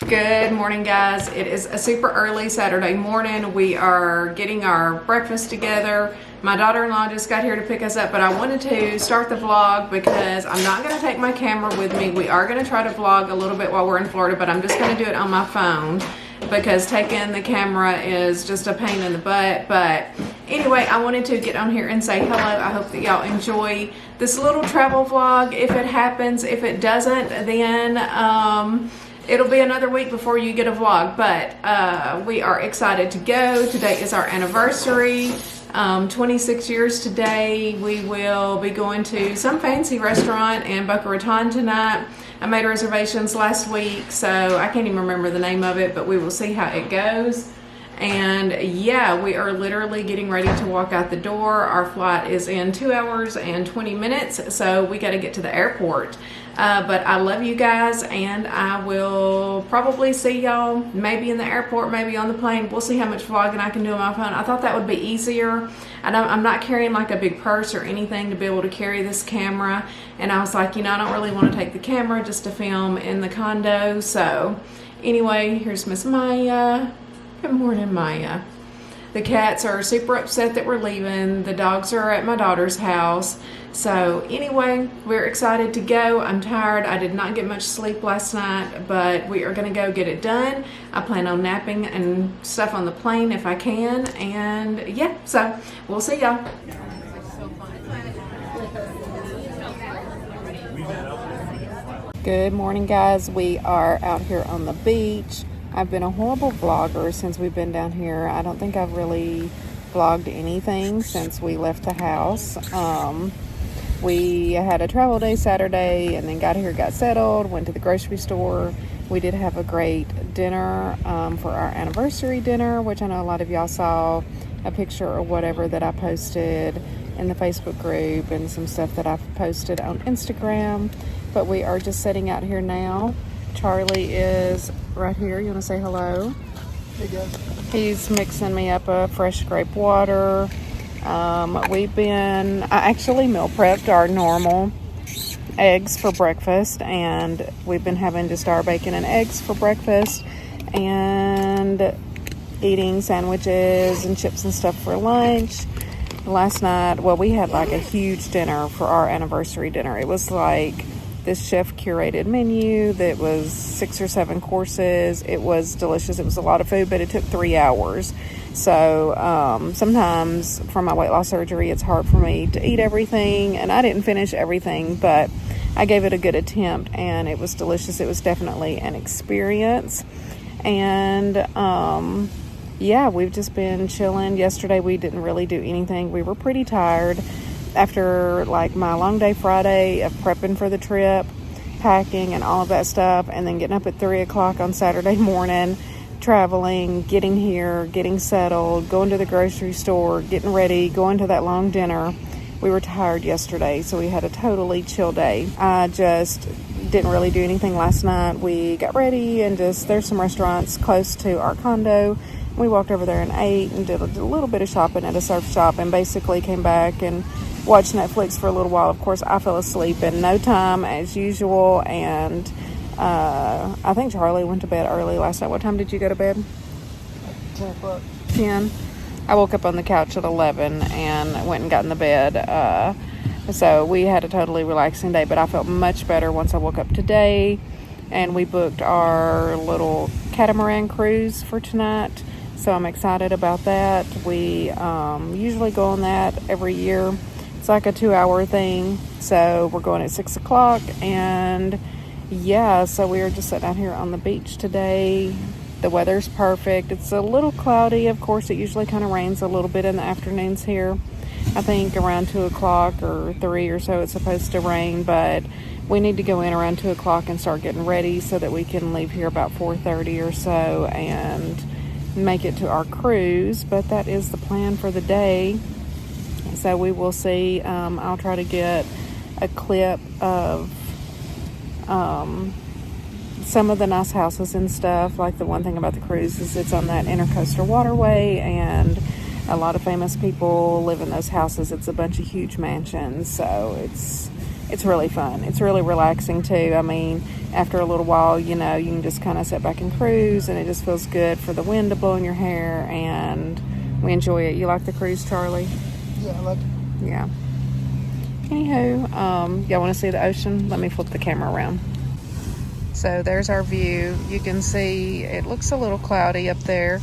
Good morning, guys. It is a super early Saturday morning. We are getting our breakfast together. My daughter-in-law just got here to pick us up, but I wanted to start the vlog because I'm not going to take my camera with me. We are going to try to vlog a little bit while we're in Florida, but I'm just going to do it on my phone because taking the camera is just a pain in the butt. But anyway, I wanted to get on here and say hello. I hope that y'all enjoy this little travel vlog. If it happens, if it doesn't, then it'll be another week before you get a vlog, but we are excited to go. Today is our anniversary, 26 years today. We will be going to some fancy restaurant in Boca Raton tonight. I made reservations last week, so I can't even remember the name of it, but we will see how it goes. And yeah, we are literally getting ready to walk out the door. Our flight is in 2 hours and 20 minutes, so we got to get to the airport. But I love you guys, and I will probably see y'all maybe in the airport, maybe on the plane. We'll see how much vlogging I can do on my phone. I thought that would be easier. I'm not carrying like a big purse or anything to be able to carry this camera. And I was like, you know, I don't really want to take the camera just to film in the condo. So anyway, here's Miss Maya. Good morning, Maya. The cats are super upset that we're leaving. The dogs are at my daughter's house. So anyway, we're excited to go. I'm tired. I did not get much sleep last night, but we are going to go get it done. I plan on napping and stuff on the plane if I can. And yeah, so we'll see y'all. Good morning, guys. We are out here on the beach. I've been a horrible vlogger since we've been down here. I don't think I've really vlogged anything since we left the house. We had a travel day Saturday and then got here, got settled, went to the grocery store. We did have a great dinner for our anniversary dinner, which I know a lot of y'all saw a picture or whatever that I posted in the Facebook group and some stuff that I've posted on Instagram. But we are just sitting out here now. Charlie is right here. You want to say hello? Hey guys. He's mixing me up a fresh grape water. I actually meal prepped our normal eggs for breakfast, and we've been having just our bacon and eggs for breakfast and eating sandwiches and chips and stuff for lunch. Last night, well, we had like a huge dinner for our anniversary dinner. It was like this chef curated menu that was 6 or 7 courses. It was delicious. It was a lot of food, but it took 3 hours. So sometimes for my weight loss surgery, it's hard for me to eat everything, and I didn't finish everything, but I gave it a good attempt, and it was delicious. It was definitely an experience. And yeah, we've just been chilling. Yesterday we didn't really do anything. We were pretty tired after like my long day Friday of prepping for the trip, packing and all of that stuff, and then getting up at 3 o'clock on Saturday morning, traveling, getting here, getting settled, going to the grocery store, getting ready, going to that long dinner. We were tired yesterday, so we had a totally chill day. I just didn't really do anything last night. We got ready and there's some restaurants close to our condo. We walked over there and ate and did a little bit of shopping at a surf shop, and basically came back and watched Netflix for a little while. Of course, I fell asleep in no time as usual, and I think Charlie went to bed early last night. What time did you go to bed? 10 o'clock. 10. I woke up on the couch at 11 and went and got in the bed. So we had a totally relaxing day, but I felt much better once I woke up today. And we booked our little Catamaran cruise for tonight, so I'm excited about that. We usually go on that every year. It's like a 2-hour thing, so we're going at 6 o'clock, and yeah, so we are just sitting out here on the beach today. The weather's perfect. It's a little cloudy. Of course, it usually kind of rains a little bit in the afternoons here. I think around 2 o'clock or 3 or so it's supposed to rain, but we need to go in around 2 o'clock and start getting ready so that we can leave here about 4:30 or so and make it to our cruise. But that is the plan for the day. So we will see. I'll try to get a clip of some of the nice houses and stuff. Like the one thing about the cruise is it's on that intercoastal waterway, and a lot of famous people live in those houses. It's a bunch of huge mansions, so it's it's really fun. It's really relaxing too. I mean, after a little while, you know, you can just kind of sit back and cruise, and it just feels good for the wind to blow in your hair, and we enjoy it. You like the cruise, Charlie? Yeah, I like it. Yeah. Anywho, y'all want to see the ocean? Let me flip the camera around. So there's our view. You can see it looks a little cloudy up there,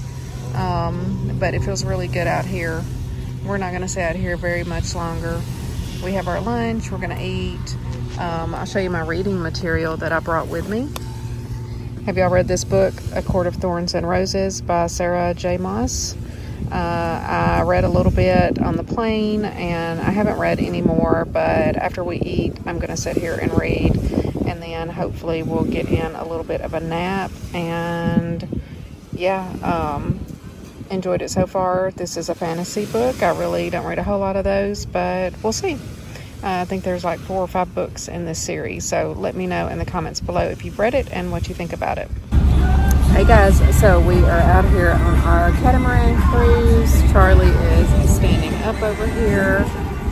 but it feels really good out here. We're not going to stay out here very much longer. We have our lunch. We're going to eat. I'll show you my reading material that I brought with me. Have y'all read this book, A Court of Thorns and Roses by Sarah J. Maas? I read a little bit on the plane, and I haven't read any more, but after we eat, I'm going to sit here and read, and then hopefully we'll get in a little bit of a nap. And yeah, enjoyed it so far. This is a fantasy book. I really don't read a whole lot of those, but we'll see. I think there's like 4 or 5 books in this series, so let me know in the comments below if you've read it and what you think about it. Hey guys, so we are out here on our Catamaran cruise. Charlie is standing up over here.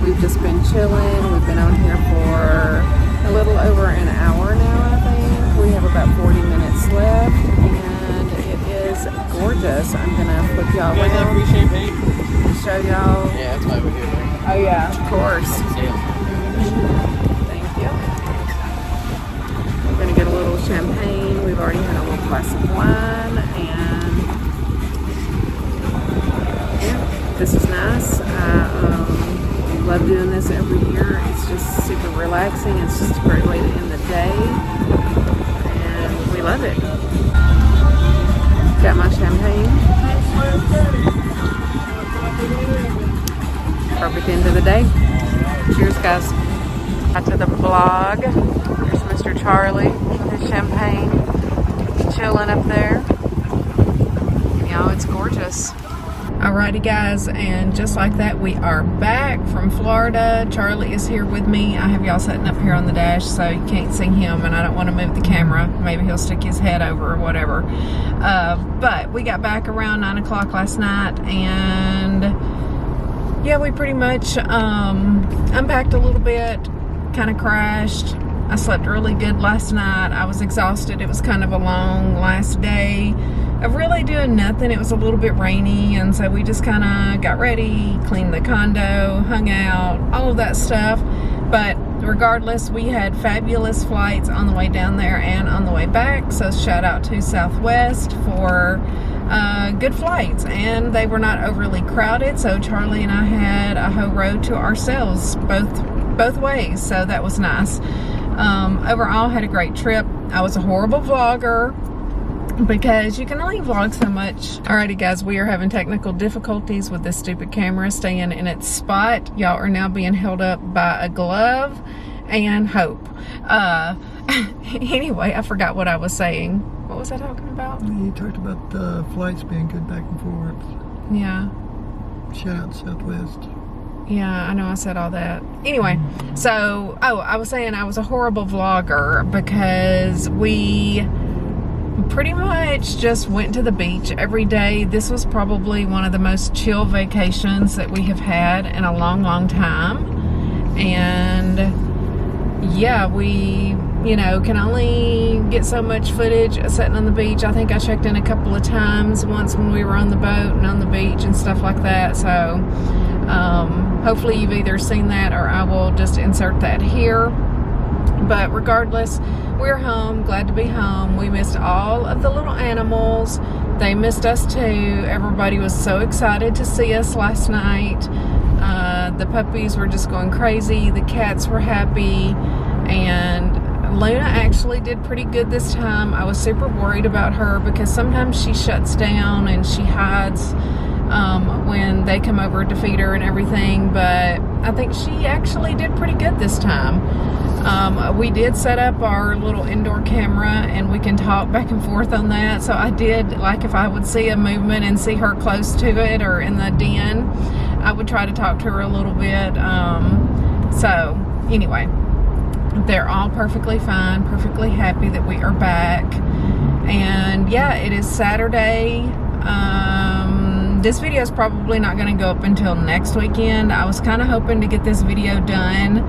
We've just been chilling. We've been on here for a little over an hour now, I think. We have about 40 minutes left, and it is gorgeous. I'm gonna flip y'all around and show y'all. Yeah, that's why we're here. Oh yeah, of course. Thank you. We're gonna get a little champagne. We've already had a little glass of wine, and yeah, this is nice. I love doing this every year. It's just super relaxing. It's just a great way to end the day, and we love it. Got my champagne. Perfect end of the day. Cheers, guys. Back to the vlog. There's Mr. Charlie with his champagne, chilling up there. You know, it's gorgeous. Alrighty, guys, and just like that, we are back from Florida. Charlie is here with me. I have y'all sitting up here on the dash, so you can't see him, and I don't want to move the camera. Maybe he'll stick his head over or whatever. But we got back around 9 o'clock last night, and yeah, we pretty much unpacked a little bit, kind of crashed. I slept really good last night. I was exhausted. It was kind of a long last day of really doing nothing. It was a little bit rainy, and so we just kind of got ready, cleaned the condo, hung out, all of that stuff. But regardless, we had fabulous flights on the way down there and on the way back, so shout out to Southwest for good flights, and they were not overly crowded, so Charlie and I had a whole row to ourselves both ways, so that was nice. Overall, had a great trip. I was a horrible vlogger because you can only vlog so much. Alrighty, guys, we are having technical difficulties with this stupid camera staying in its spot. Y'all are now being held up by a glove and hope. Anyway, I forgot what I was saying. What was I talking about? You talked about the flights being good back and forth. Yeah. Shout out Southwest. Yeah, I know I said all that. Anyway, so, I was saying I was a horrible vlogger because we pretty much just went to the beach every day. This was probably one of the most chill vacations that we have had in a long, long time. And yeah, we, you know, can only get so much footage sitting on the beach. I think I checked in a couple of times, once when we were on the boat and on the beach and stuff like that. So hopefully you've either seen that, or I will just insert that here. But regardless, we're home. Glad to be home. We missed all of the little animals. They missed us too. Everybody was so excited to see us last night. The puppies were just going crazy. The cats were happy. And Luna actually did pretty good this time. I was super worried about her because sometimes she shuts down and she hides when they come over to feed her and everything. But I think she actually did pretty good this time. We did set up our little indoor camera, and we can talk back and forth on that. So I did, like, if I would see a movement and see her close to it or in the den, I would try to talk to her a little bit. So anyway, they're all perfectly fine, perfectly happy that we are back. And yeah, it is Saturday. This video is probably not going to go up until next weekend. I was kind of hoping to get this video done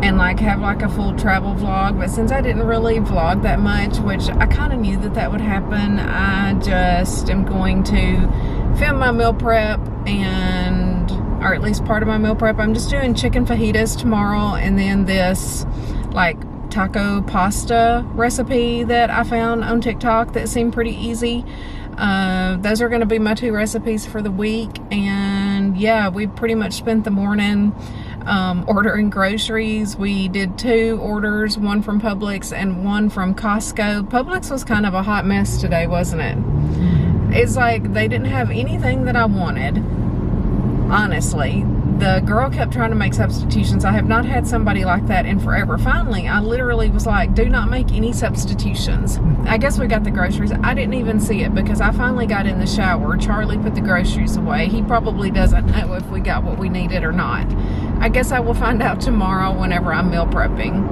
and like have like a full travel vlog, but since I didn't really vlog that much, which I kind of knew that would happen, I just am going to film my meal prep, and or at least part of my meal prep. I'm just doing chicken fajitas tomorrow, and then this like taco pasta recipe that I found on TikTok that seemed pretty easy. Those are going to be my 2 recipes for the week. And yeah, we pretty much spent the morning ordering groceries. We did 2 orders, one from Publix and one from Costco. Publix was kind of a hot mess today, wasn't it? It's like they didn't have anything that I wanted, honestly. The girl kept trying to make substitutions. I have not had somebody like that in forever. Finally, I literally was like, do not make any substitutions. I guess we got the groceries. I didn't even see it because I finally got in the shower. Charlie put the groceries away. He probably doesn't know if we got what we needed or not. I guess I will find out tomorrow whenever I'm meal prepping.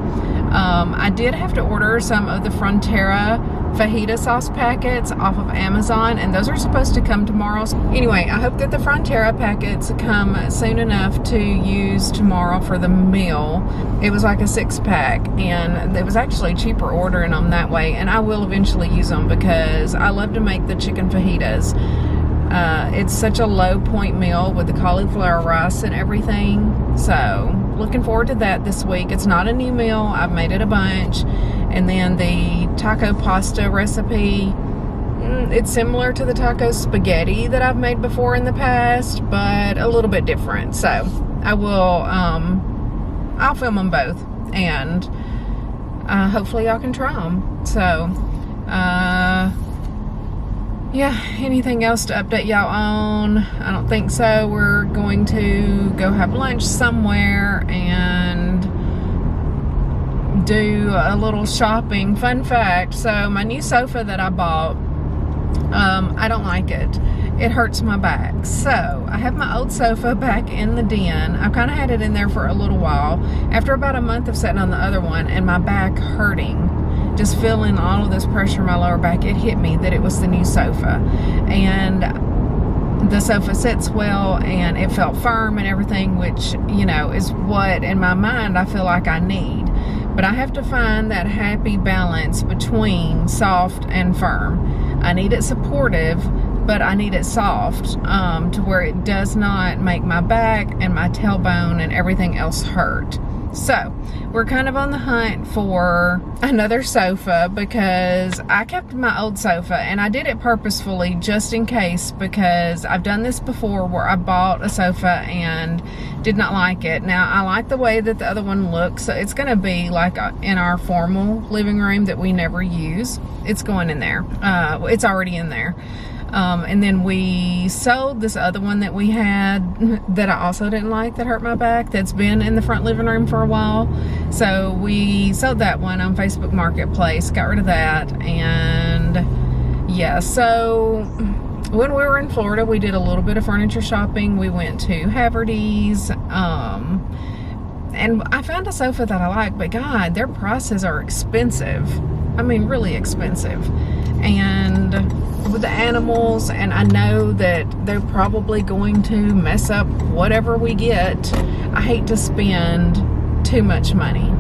I did have to order some of the Frontera Fajita Sauce packets off of Amazon, and those are supposed to come tomorrow. Anyway, I hope that the Frontera packets come soon enough to use tomorrow for the meal. It was like a 6-pack, and it was actually cheaper ordering them that way, and I will eventually use them because I love to make the chicken fajitas. It's such a low point meal with the cauliflower rice and everything. So looking forward to that this week. It's not a new meal. I've made it a bunch. And then the taco pasta recipe, it's similar to the taco spaghetti that I've made before in the past, but a little bit different. So I will, I'll film them both, and hopefully y'all can try them. So, yeah, anything else to update y'all on? I don't think so. We're going to go have lunch somewhere and do a little shopping. Fun fact, so my new sofa that I bought, I don't like it. It hurts my back. So I have my old sofa back in the den. I've kind of had it in there for a little while. After about a month of sitting on the other one and my back hurting, just feeling all of this pressure in my lower back, it hit me that it was the new sofa. And the sofa sits well and it felt firm and everything, which, you know, is what in my mind I feel like I need. But I have to find that happy balance between soft and firm. I need it supportive, but I need it soft to where it does not make my back and my tailbone and everything else hurt. So we're kind of on the hunt for another sofa because I kept my old sofa, and I did it purposefully just in case, because I've done this before where I bought a sofa and did not like it. Now I like the way that the other one looks, so it's going to be like in our formal living room that we never use. It's going in there. It's already in there. And then we sold this other one that we had that I also didn't like, that hurt my back, that's been in the front living room for a while. So we sold that one on Facebook Marketplace, got rid of that. And yeah, so when we were in Florida, we did a little bit of furniture shopping. We went to Haverty's, and I found a sofa that I like, but God, their prices are expensive. I mean, really expensive. And with the animals, and I know that they're probably going to mess up whatever we get. I hate to spend too much money.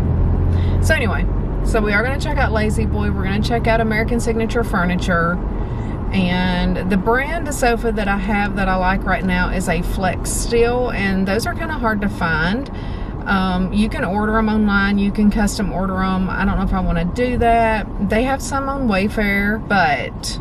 So anyway, so we are going to check out Lazy Boy. We're going to check out American Signature Furniture. And the brand of sofa that I have that I like right now is a Flex Steel, and those are kind of hard to find. You can order them online, you can custom order them. I don't know if I want to do that. They have some on Wayfair, but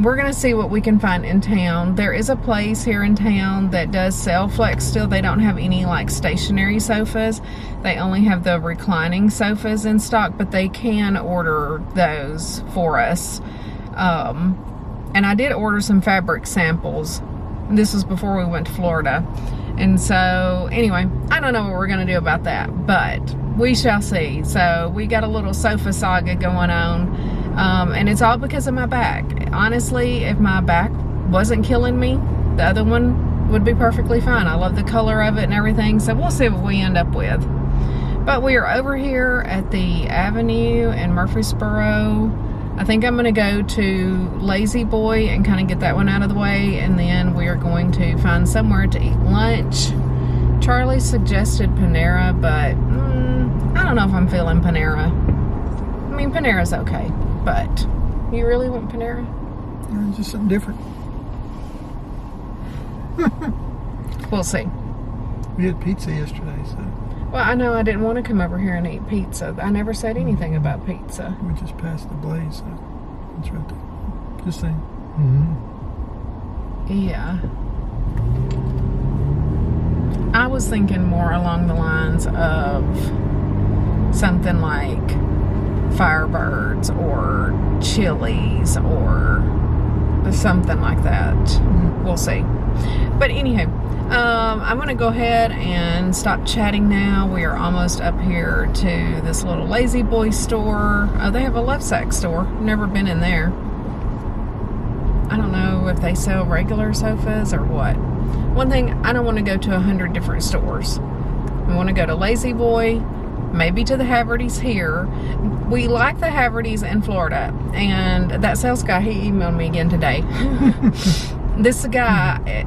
we're going to see what we can find in town. There is a place here in town that does sell Flex Steel. They don't have any like stationary sofas. They only have the reclining sofas in stock, but they can order those for us. And I did order some fabric samples. This was before we went to Florida. And so, anyway, I don't know what we're going to do about that, but we shall see. So, we got a little sofa saga going on, and it's all because of my back. Honestly, if my back wasn't killing me, the other one would be perfectly fine. I love the color of it and everything, so we'll see what we end up with. But we are over here at the Avenue in Murfreesboro. I think I'm going to go to Lazy Boy and kind of get that one out of the way, and then we are going to find somewhere to eat lunch. Charlie suggested Panera, but I don't know if I'm feeling Panera. I mean, Panera's okay, but you really want Panera? Yeah, just something different. We'll see. We had pizza yesterday, so Well, I know I didn't want to come over here and eat pizza. I never said anything about pizza. we just passed the Blaze, so it's right there. Just saying. Yeah. I was thinking more along the lines of something like Firebirds or Chili's or something like that. We'll see. But anywho, I'm going to go ahead and stop chatting now. We are almost up here to this little Lazy Boy store. Oh, they have a Left Sack store. Never been in there. I don't know if they sell regular sofas or what. One thing, I don't want to go to 100 different stores. I want to go to Lazy Boy, maybe to the Havertys here. We like the Havertys in Florida, and that sales guy, he emailed me again today. This guy,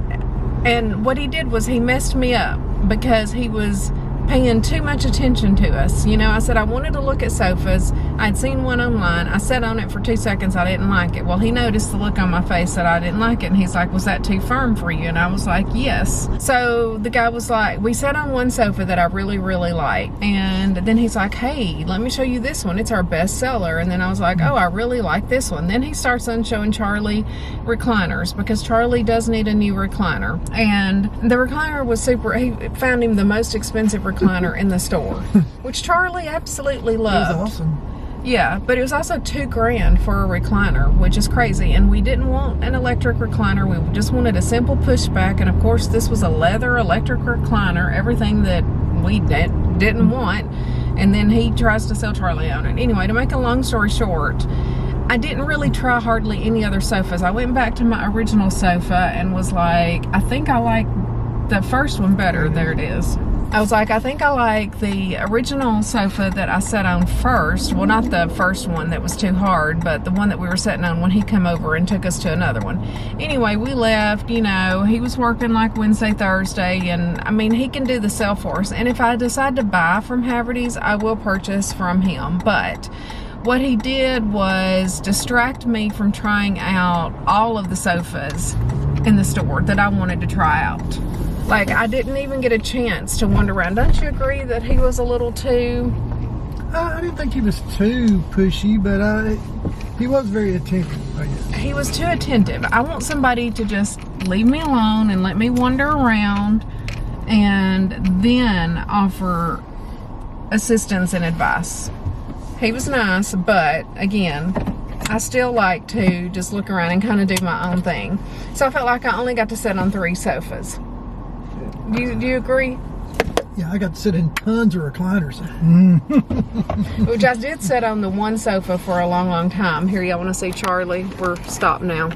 and what he did was he messed me up because he was paying too much attention to us. You know, I said I wanted to look at sofas. I'd seen one online. I sat on it for 2 seconds. I didn't like it. Well, he noticed the look on my face that I didn't like it, and he's like, was that too firm for you? And I was like, yes. So the guy was like, we sat on one sofa that I really, really like, and then he's like, hey, let me show you this one. It's our best seller. And then I was like, oh, I really like this one. Then he starts on showing Charlie recliners because Charlie does need a new recliner. And the recliner was super, he found him the most expensive recliner in the store, which Charlie absolutely loved. It was awesome. Yeah, but it was also $2,000 for a recliner, which is crazy. And we didn't want an electric recliner. We just wanted a simple pushback. And of course, this was a leather electric recliner, everything that we didn't want. And then he tries to sell Charlie on it. Anyway, to make a long story short, I didn't really try hardly any other sofas. I went back to my original sofa and was like, I think I like the first one better. There it is. I was like, I think I like the original sofa that I sat on first. Well, not the first one that was too hard, but the one that we were sitting on when he came over and took us to another one. Anyway, we left, you know, he was working like Wednesday, Thursday, and I mean, he can do the sell for us. And if I decide to buy from Havertys, I will purchase from him. But what he did was distract me from trying out all of the sofas in the store that I wanted to try out. Like, I didn't even get a chance to wander around. Don't you agree that he was a little too... I didn't think he was too pushy, but he was very attentive, I guess. He was too attentive. I want somebody to just leave me alone and let me wander around and then offer assistance and advice. He was nice, but again, I still like to just look around and kind of do my own thing. So I felt like I only got to sit on 3 sofas. Do you agree? Yeah, I got to sit in tons of recliners. Which I did sit on the one sofa for a long, long time. Here, y'all want to see Charlie? We're stopped now.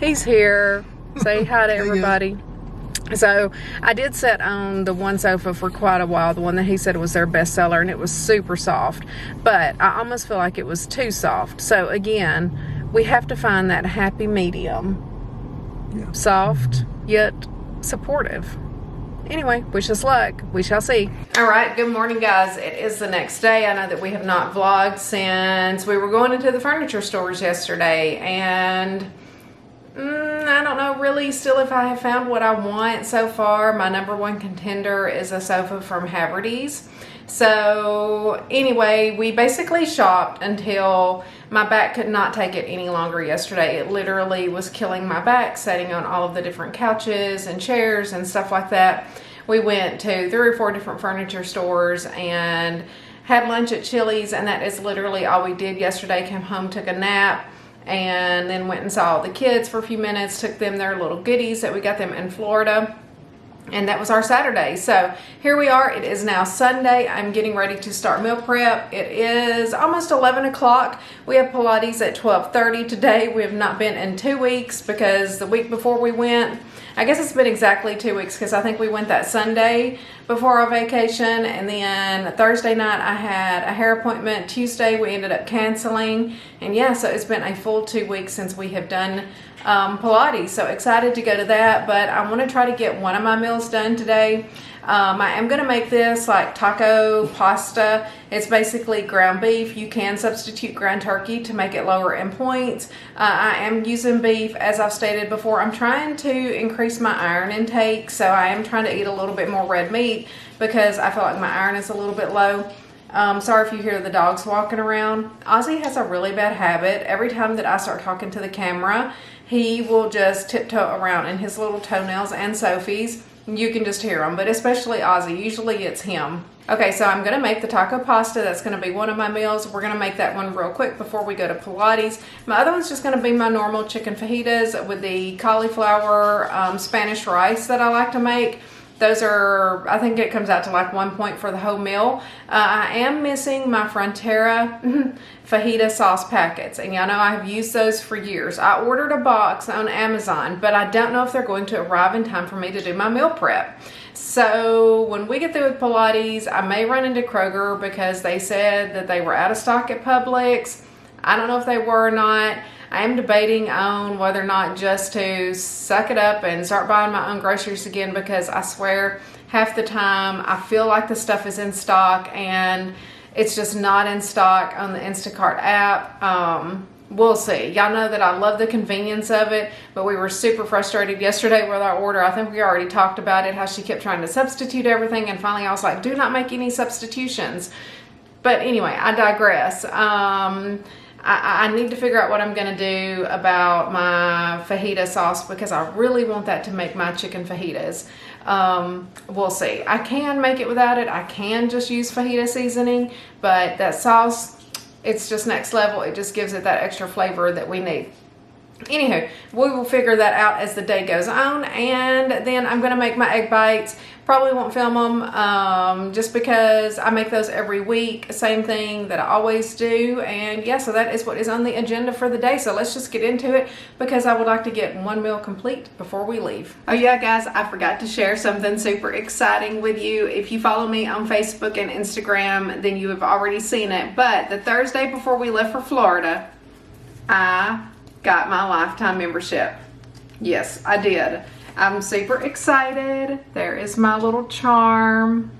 He's here. Say hi to everybody. So I did sit on the one sofa for quite a while, the one that he said was their best seller, and it was super soft. But I almost feel like it was too soft. So again, we have to find that happy medium. Yeah. Soft, yet supportive. Anyway, wish us luck. We shall see. All right, good morning, guys. It is the next day. I know that we have not vlogged since we were going into the furniture stores yesterday, and I don't know really still if I have found what I want so far. My number one contender is a sofa from Havertys. So anyway, we basically shopped until my back could not take it any longer yesterday. It literally was killing my back, sitting on all of the different couches and chairs and stuff like that. We went to 3 or 4 different furniture stores and had lunch at Chili's, and that is literally all we did yesterday. Came home, took a nap, and then went and saw the kids for a few minutes, took them their little goodies that we got them in Florida. And that was our Saturday. So here we are. It is now Sunday. I'm getting ready to start meal prep. It is almost 11 o'clock. We have Pilates at 12:30 today. We have not been in 2 weeks because the week before we went, I guess it's been exactly 2 weeks because I think we went that Sunday before our vacation. And then Thursday night I had a hair appointment. Tuesday we ended up canceling. And yeah, so it's been a full 2 weeks since we have done Pilates. So excited to go to that, but I want to try to get one of my meals done today. I am going to make this like taco pasta. It's basically ground beef. You can substitute ground turkey to make it lower in points. I am using beef, as I've stated before. I'm trying to increase my iron intake, so I am trying to eat a little bit more red meat because I feel like my iron is a little bit low. Sorry if you hear the dogs walking around. Ozzy has a really bad habit. Every time that I start talking to the camera, he will just tiptoe around, and his little toenails and Sophie's, you can just hear them, but especially Ozzy. Usually it's him. Okay, so I'm going to make the taco pasta. That's going to be one of my meals. We're going to make that one real quick before we go to Pilates. My other one's just going to be my normal chicken fajitas with the cauliflower Spanish rice that I like to make. Those are, I think it comes out to like 1 point for the whole meal. I am missing my Frontera Fajita Sauce packets. And y'all know I have used those for years. I ordered a box on Amazon, but I don't know if they're going to arrive in time for me to do my meal prep. So when we get through with Pilates, I may run into Kroger because they said that they were out of stock at Publix. I don't know if they were or not. I am debating on whether or not just to suck it up and start buying my own groceries again, because I swear half the time I feel like the stuff is in stock and it's just not in stock on the Instacart app. We'll see. Y'all know that I love the convenience of it, but we were super frustrated yesterday with our order. I think we already talked about it, how she kept trying to substitute everything, and finally I was like, do not make any substitutions. But anyway, I digress. I need to figure out what I'm going to do about my fajita sauce, because I really want that to make my chicken fajitas. We'll see. I can make it without it. I can just use Fajita Seasoning, but that sauce, it's just next level. It just gives it that extra flavor that we need. Anywho, we will figure that out as the day goes on, and then I'm going to make my egg bites. Probably won't film them just because I make those every week. Same thing that I always do. And yeah, so that is what is on the agenda for the day. So let's just get into it, because I would like to get one meal complete before we leave. Oh yeah, guys, I forgot to share something super exciting with you. If you follow me on Facebook and Instagram, then you have already seen it. But the Thursday before we left for Florida, I got my lifetime membership. Yes, I did. I'm super excited. There is my little charm.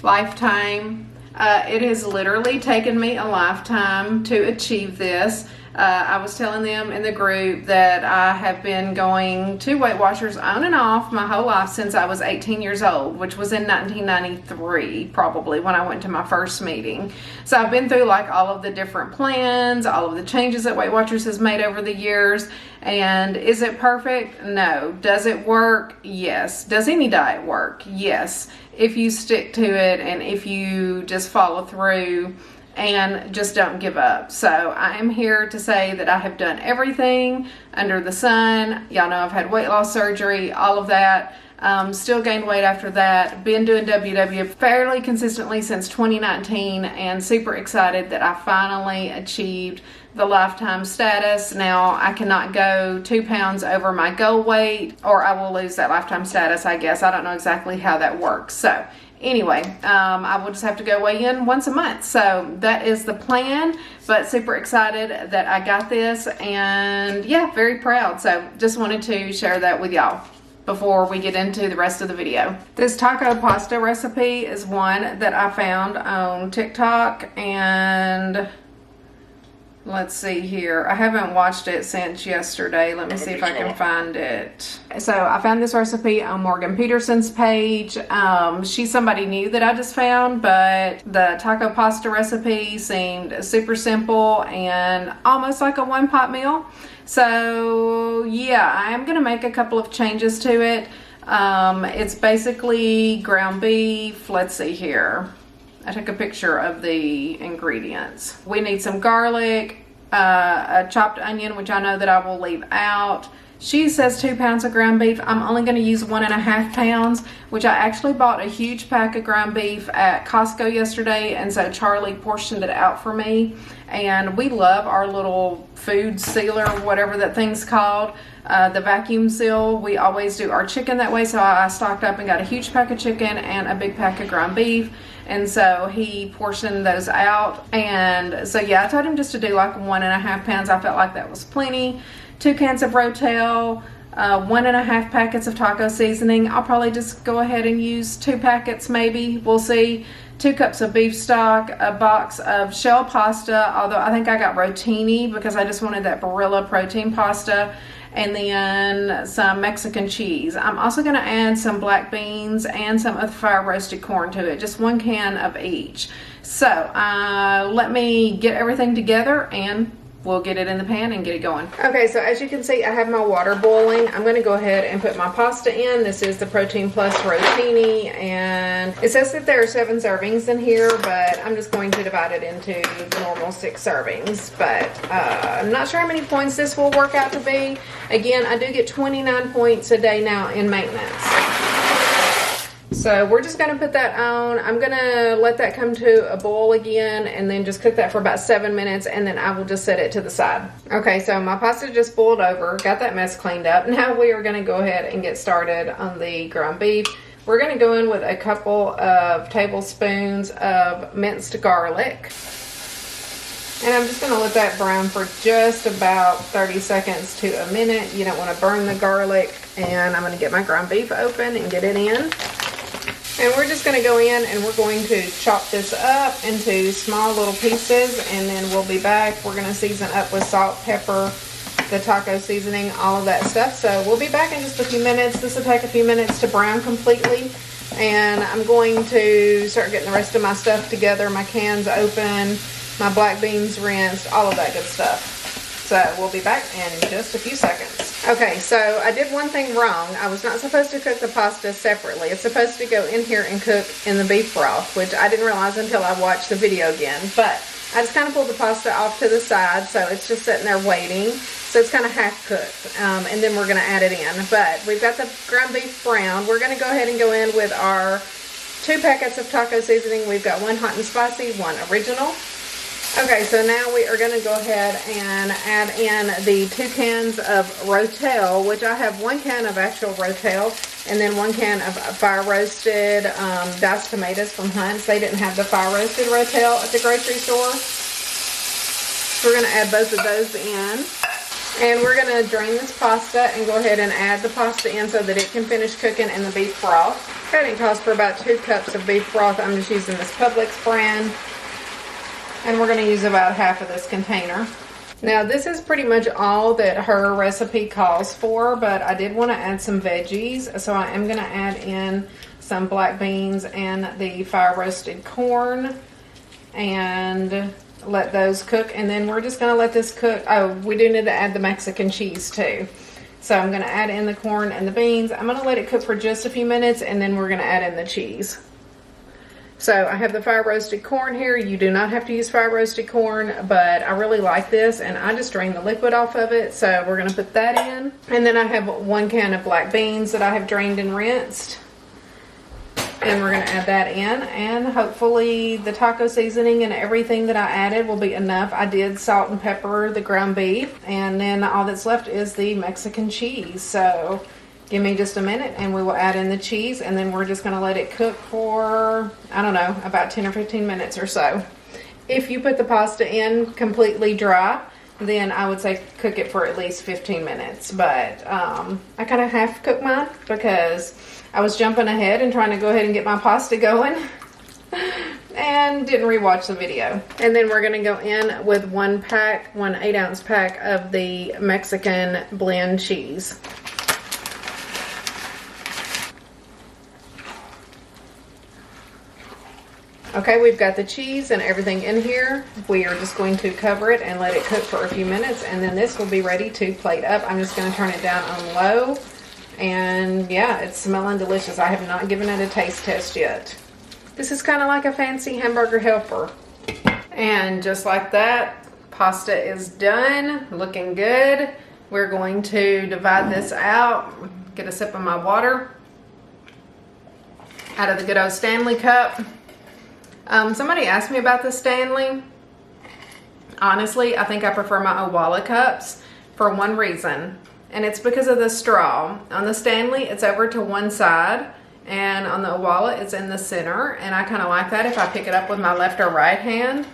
Lifetime. It has literally taken me a lifetime to achieve this. I was telling them in the group that I have been going to Weight Watchers on and off my whole life since I was 18 years old, which was in 1993 probably when I went to my first meeting. So I've been through like all of the different plans, all of the changes that Weight Watchers has made over the years. And is it perfect? No. Does it work? Yes. Does any diet work? Yes. If you stick to it and if you just follow through and just don't give up. So I am here to say that I have done everything under the sun. Y'all know I've had weight loss surgery, all of that. Still gained weight after that. Been doing WW fairly consistently since 2019, and super excited that I finally achieved the lifetime status. Now I cannot go 2 pounds over my goal weight, or I will lose that lifetime status, I guess. I don't know exactly how that works. So anyway, I will just have to go weigh in once a month. So that is the plan, but super excited that I got this, and yeah, very proud. So just wanted to share that with y'all before we get into the rest of the video. This taco pasta recipe is one that I found on TikTok, and let's see here. I haven't watched it since yesterday. Let me see if I can find it. So I found this recipe on Morgan Peterson's page. She's somebody new that I just found, but the taco pasta recipe seemed super simple and almost like a one-pot meal. So yeah, I am gonna make a couple of changes to it. It's basically ground beef. Let's see here. I took a picture of the ingredients. We need some garlic, a chopped onion, which I know that I will leave out. She says 2 pounds of ground beef. I'm only going to use 1.5 pounds, which I actually bought a huge pack of ground beef at Costco yesterday, and so Charlie portioned it out for me. And we love our little food sealer, whatever that thing's called, the vacuum seal. We always do our chicken that way, so I stocked up and got a huge pack of chicken and a big pack of ground beef. And so he portioned those out. And so yeah, I told him just to do like 1.5 pounds. I felt like that was plenty. 2 cans of rotel, 1.5 packets of taco seasoning. I'll probably just go ahead and use 2 packets maybe. We'll see. 2 cups of beef stock, a box of shell pasta, although I think I got rotini because I just wanted that Barilla protein pasta, and then some Mexican cheese. I'm also going to add some black beans and some of the fire roasted corn to it, just 1 can of each. So let me get everything together and we'll get it in the pan and get it going. Okay, so as you can see, I have my water boiling. I'm going to go ahead and put my pasta in. This is the Protein Plus Rotini, and it says that there are 7 servings in here, but I'm just going to divide it into the normal 6 servings. But I'm not sure how many points this will work out to be. Again, I do get 29 points a day now in maintenance. So we're just going to put that on. I'm going to let that come to a boil again and then just cook that for about 7 minutes, and then I will just set it to the side. Okay, so my pasta just boiled over, got that mess cleaned up. Now we are going to go ahead and get started on the ground beef. We're going to go in with a couple of tablespoons of minced garlic. And I'm just going to let that brown for just about 30 seconds to a minute. You don't want to burn the garlic. And I'm going to get my ground beef open and get it in. And we're just going to go in and we're going to chop this up into small little pieces, and then we'll be back. We're going to season up with salt, pepper, the taco seasoning, all of that stuff. So we'll be back in just a few minutes. This will take a few minutes to brown completely. And I'm going to start getting the rest of my stuff together, my cans open, my black beans rinsed, all of that good stuff. So we'll be back in just a few seconds. Okay, so I did one thing wrong. I was not supposed to cook the pasta separately. It's supposed to go in here and cook in the beef broth, which I didn't realize until I watched the video again. But I just kind of pulled the pasta off to the side, so it's just sitting there waiting. So it's kind of half cooked, and then we're going to add it in. But we've got the ground beef brown. We're going to go ahead and go in with our 2 packets of taco seasoning. We've got 1 hot and spicy, 1 original. Okay, so now we are going to go ahead and add in the 2 cans of rotel, which I have 1 can of actual rotel and then 1 can of fire roasted diced tomatoes from Hunt's. They didn't have the fire roasted rotel at the grocery store. So we're going to add both of those in. And we're going to drain this pasta and go ahead and add the pasta in so that it can finish cooking in the beef broth. Cutting costs for about 2 cups of beef broth. I'm just using this Publix brand. And we're going to use about half of this container. Now this is pretty much all that her recipe calls for, but I did want to add some veggies. So I am going to add in some black beans and the fire roasted corn and let those cook. And then we're just going to let this cook. Oh, we do need to add the Mexican cheese too. So I'm going to add in the corn and the beans. I'm going to let it cook for just a few minutes, and then we're going to add in the cheese. So I have the fire roasted corn here. You do not have to use fire roasted corn, but I really like this, and I just drained the liquid off of it. So we're going to put that in. And then I have 1 can of black beans that I have drained and rinsed. And we're going to add that in, and hopefully the taco seasoning and everything that I added will be enough. I did salt and pepper the ground beef, and then all that's left is the Mexican cheese. So give me just a minute and we will add in the cheese, and then we're just going to let it cook for, I don't know, about 10 or 15 minutes or so. If you put the pasta in completely dry, then I would say cook it for at least 15 minutes. But I kind of half cooked mine because I was jumping ahead and trying to go ahead and get my pasta going and didn't rewatch the video. And then we're going to go in with 1 8-ounce pack of the Mexican blend cheese. Okay, we've got the cheese and everything in here. We are just going to cover it and let it cook for a few minutes, and then this will be ready to plate up. I'm just going to turn it down on low, and yeah, it's smelling delicious. I have not given it a taste test yet. This is kind of like a fancy hamburger helper. And just like that, pasta is done, looking good. We're going to divide this out, get a sip of my water out of the good old Stanley cup. Somebody asked me about the Stanley. Honestly, I think I prefer my Owala cups for one reason, and it's because of the straw. On the Stanley, it's over to one side, and on the Owala, it's in the center, and I kind of like that if I pick it up with my left or right hand.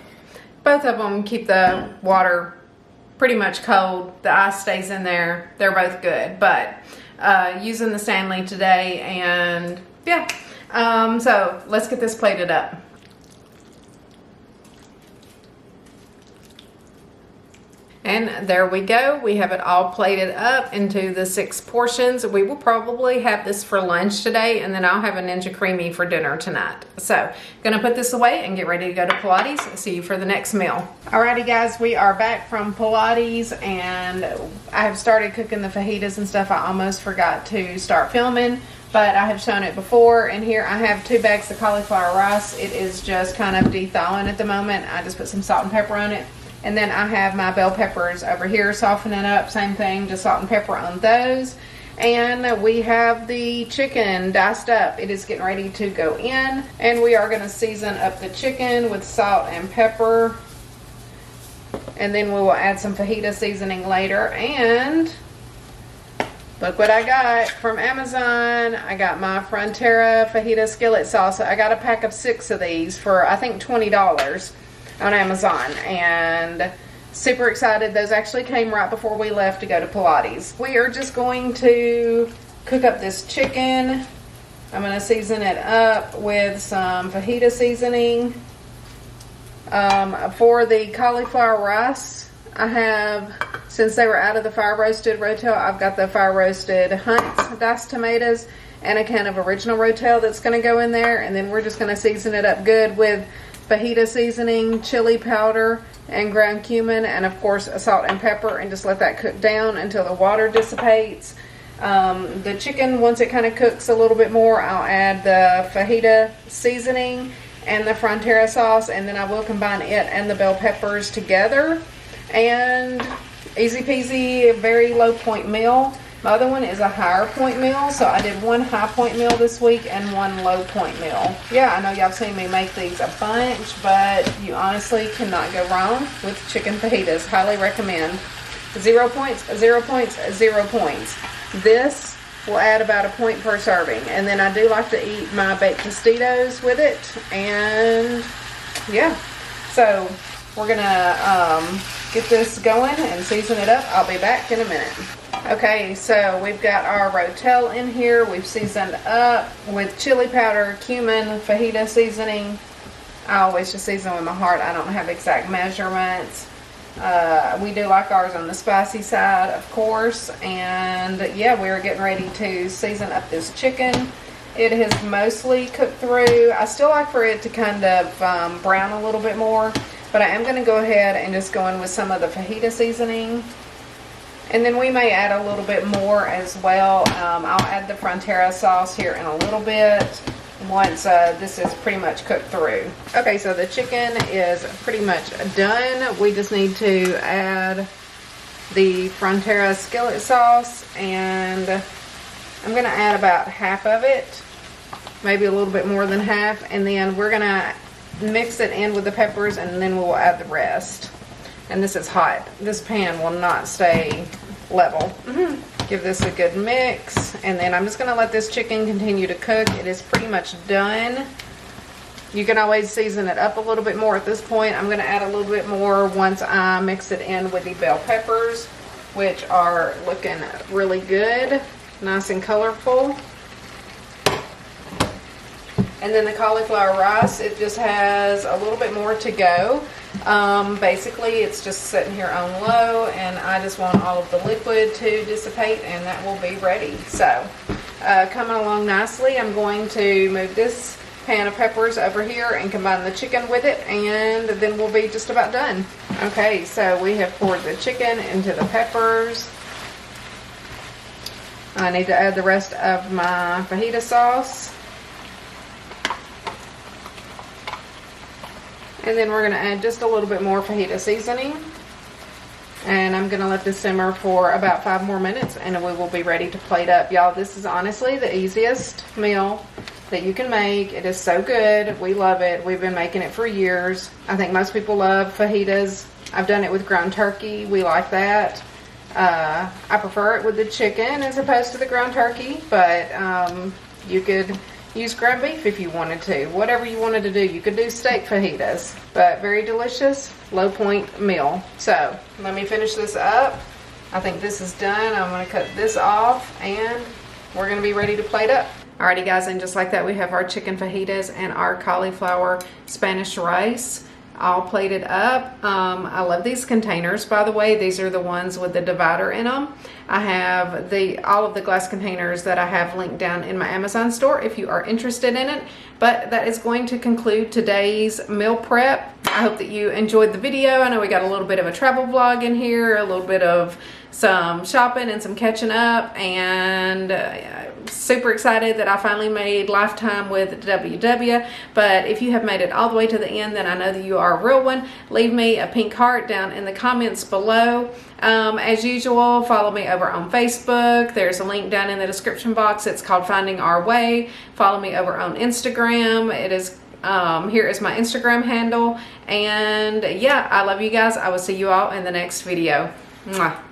Both of them keep the water pretty much cold. The ice stays in there. They're both good, but using the Stanley today, and yeah. So let's get this plated up. And there we go. We have it all plated up into the 6 portions. We will probably have this for lunch today, and then I'll have a Ninja Creamy for dinner tonight. So, gonna put this away and get ready to go to Pilates. See you for the next meal. Alrighty guys, we are back from Pilates, and I have started cooking the fajitas and stuff. I almost forgot to start filming, but I have shown it before. And here I have 2 bags of cauliflower rice. It is just kind of de-thawing at the moment. I just put some salt and pepper on it. And then I have my bell peppers over here softening up. Same thing, just salt and pepper on those. And we have the chicken diced up. It is getting ready to go in. And we are going to season up the chicken with salt and pepper. And then we will add some fajita seasoning later. And look what I got from Amazon. I got my Frontera Fajita skillet sauce. I got a pack of 6 of these for I think $20 on Amazon, and super excited. Those actually came right before we left to go to Pilates. We are just going to cook up this chicken. I'm going to season it up with some fajita seasoning. For the cauliflower rice, I have, since they were out of the fire roasted rotel, I've got the fire roasted Hunt's diced tomatoes and a can of original rotel that's going to go in there. And then we're just going to season it up good with fajita seasoning, chili powder, and ground cumin, and of course salt and pepper, and just let that cook down until the water dissipates. The chicken, once it kind of cooks a little bit more, I'll add the fajita seasoning and the Frontera sauce, and then I will combine it and the bell peppers together. And easy peasy, very low point meal. My other one is a higher point meal, so I did 1 high point meal this week and 1 low point meal. Yeah, I know y'all have seen me make these a bunch, but you honestly cannot go wrong with chicken fajitas. Highly recommend. 0 points, 0 points, 0 points. This will add about 1 point per serving. And then I do like to eat my baked Tostitos with it. And yeah, so we're gonna get this going and season it up. I'll be back in a minute. Okay, so we've got our rotel in here. We've seasoned up with chili powder, cumin, fajita seasoning. I always just season with my heart. I don't have exact measurements. We do like ours on the spicy side, of course. And yeah, we're getting ready to season up this chicken. It has mostly cooked through. I still like for it to kind of brown a little bit more, but I am going to go ahead and just go in with some of the fajita seasoning. And then we may add a little bit more as well. I'll add the Frontera sauce here in a little bit once this is pretty much cooked through. Okay, so the chicken is pretty much done. We just need to add the Frontera skillet sauce, and I'm going to add about half of it, maybe a little bit more than half, and then we're going to mix it in with the peppers, and then we'll add the rest. And this is hot. This pan will not stay level. Give this a good mix, and then I'm just going to let this chicken continue to cook. It is pretty much done. You can always season it up a little bit more at this point. I'm going to add a little bit more once I mix it in with the bell peppers, which are looking really good, nice and colorful. And then the cauliflower rice, it just has a little bit more to go. Basically, it's just sitting here on low, and I just want all of the liquid to dissipate, and that will be ready. So, coming along nicely, I'm going to move this pan of peppers over here and combine the chicken with it, and then we'll be just about done. Okay, so we have poured the chicken into the peppers. I need to add the rest of my fajita sauce. And then we're going to add just a little bit more fajita seasoning. And I'm going to let this simmer for about 5 more minutes, and we will be ready to plate up. Y'all, this is honestly the easiest meal that you can make. It is so good. We love it. We've been making it for years. I think most people love fajitas. I've done it with ground turkey. We like that. I prefer it with the chicken as opposed to the ground turkey, but you could use ground beef if you wanted to. Whatever you wanted to do. You could do steak fajitas, but very delicious, low point meal. So let me finish this up. I think this is done. I'm gonna cut this off and we're gonna be ready to plate up. Alrighty guys, and just like that we have our chicken fajitas and our cauliflower Spanish rice all plated up. I love these containers, by the way. These are the ones with the divider in them. I have all of the glass containers that I have linked down in my Amazon store if you are interested in it. But that is going to conclude today's meal prep. I hope that you enjoyed the video. I know we got a little bit of a travel vlog in here, a little bit of some shopping and some catching up, and super excited that I finally made Lifetime with WW. But if you have made it all the way to the end, then I know that you are a real one. Leave me a pink heart down in the comments below. As usual, follow me over on Facebook. There's a link down in the description box. It's called Finding Our Way. Follow me over on Instagram. It is here is my Instagram handle. And yeah, I love you guys. I will see you all in the next video. Mwah.